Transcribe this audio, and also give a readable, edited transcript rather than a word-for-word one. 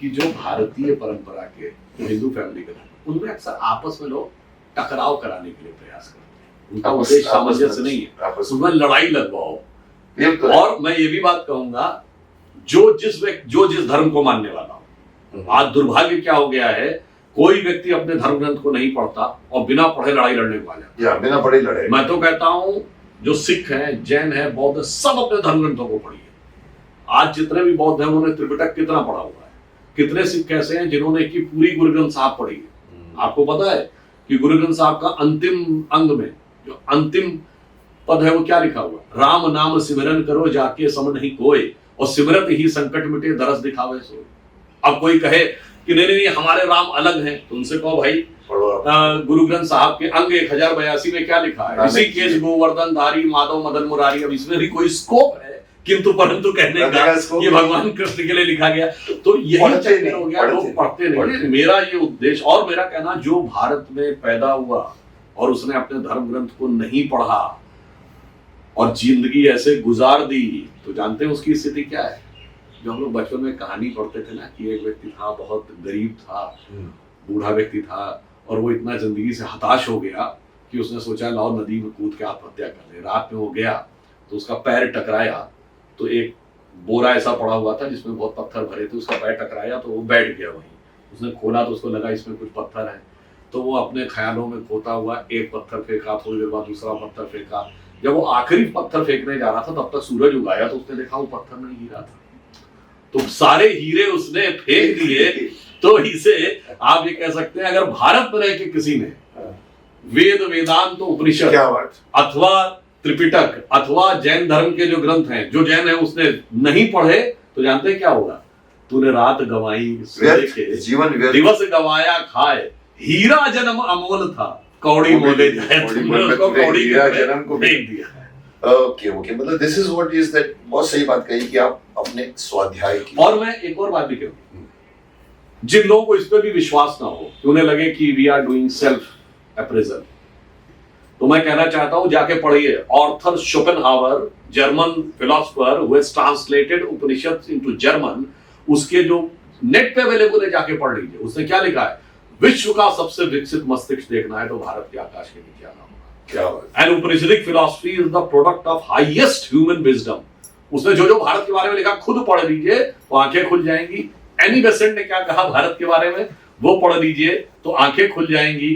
कि जो भारतीय परंपरा के हिंदू फैमिली के लोग उनमें अक्सर आपस में लोग टकराव कराने के लिए प्रयास करते हैं। उनका उद्देश्य सामंजस्य नहीं है, उसमें लड़ाई लगवाओ। और मैं ये भी बात कहूंगा, जो जिस धर्म को मानने वाला हो, आज दुर्भाग्य क्या हो गया है, कोई व्यक्ति अपने धर्म ग्रंथ को नहीं पढ़ता और बिना पढ़े लड़ाई लड़ने को आ जाता है। बिना पढ़े लड़े। मैं तो कहता हूं जो सिख हैं, जैन हैं, बौद्ध, सब अपने धर्म ग्रंथों को पढ़िए। आज जितने भी बौद्ध हैं उन्होंने त्रिपिटक कितना पढ़ा हुआ है। कितने सिख ऐसे हैं जिन्होंने की पूरी गुरु ग्रंथ साहब पढ़ी है। आपको पता है कि गुरु ग्रंथ साहब का अंतिम अंग में जो अंतिम पद है वो क्या लिखा हुआ, राम नाम सिमरन करो जाके सम नहीं कोय, और सिमरत ही संकट मिटे दरस दिखावे सोय। अब कोई कहे कि नहीं हमारे राम अलग हैं, तो उनसे कहो भाई गुरु ग्रंथ साहब के अंग 1082 में क्या लिखा है, इसी केश गोवर्धन धारी माधव मदन मुरारी। अब इसमें भी कोई स्कोप है किंतु परंतु कहने का ये भगवान कृष्ण के लिए लिखा गया, तो यही चक्कर हो गया, लोग पढ़ते नहीं। मेरा ये उद्देश्य और मेरा कहना, जो भारत में पैदा हुआ और उसने अपने धर्म ग्रंथ को नहीं पढ़ा और जिंदगी ऐसे गुजार दी, तो जानते हैं उसकी स्थिति क्या है। जो हम लोग बचपन में कहानी पढ़ते थे ना कि एक व्यक्ति था, बहुत गरीब था, बूढ़ा व्यक्ति था, और वो इतना जिंदगी से हताश हो गया कि उसने सोचा लाओ नदी में कूद के आत्महत्या कर ले। रात में वो गया तो उसका पैर टकराया, तो एक बोरा ऐसा पड़ा हुआ था जिसमें बहुत पत्थर भरे थे, उसका पैर टकराया तो वो बैठ गया वहीं। उसने खोला तो उसको लगा इसमें कुछ पत्थर है, तो वो अपने ख्यालों में खोता हुआ एक पत्थर फेंका, थोड़ी देर बाद दूसरा पत्थर फेंका। जब वो आखिरी पत्थर फेंकने जा रहा था तब तक सूरज उगाया, तो उसने देखा वो पत्थर नहीं गिरा था, तो सारे हीरे उसने फेंक दिए। तो इसे आप ये कह सकते हैं, अगर भारत में रह के किसी ने वेद वेदांत उपनिषद अथवा त्रिपिटक अथवा जैन धर्म के जो ग्रंथ हैं, जो जैन है उसने नहीं पढ़े, तो जानते हैं क्या होगा, तूने रात गवाई जीवन दिवस गवाया खाए, हीरा जन्म अमोल था कौड़ी मोले जाए, तुमने उसको कौड़ी के जन्म को फेंक दिया। ओके मतलब this is what is that. बहुत सही बात कही कि आप अपने स्वाध्याय की। और मैं एक और बात भी कहूं, जिन लोगों को इस पर भी विश्वास ना हो, कि उन्हें लगे कि we are doing self appraisal, तो मैं कहना चाहता हूं जाके पढ़िए Arthur Schopenhauer, German philosopher who has translated Upanishad into German. उसके जो नेट पे अवेलेबल है, जाके पढ़ लीजिए। उसने क्या लिखा है, विश्व का सबसे विकसित मस्तिष्क देखना है तो भारत के आकाश के नीचे आना होगा। And Upanishadic philosophy is the product of highest human wisdom. उसने जो भारत के बारे में लिखा, खुद पढ़ लीजिए तो आंखें खुल जाएंगी। एनी बेसेंट ने क्या कहा भारत के बारे में, वो पढ़ लीजिए तो आंखें खुल जाएंगी।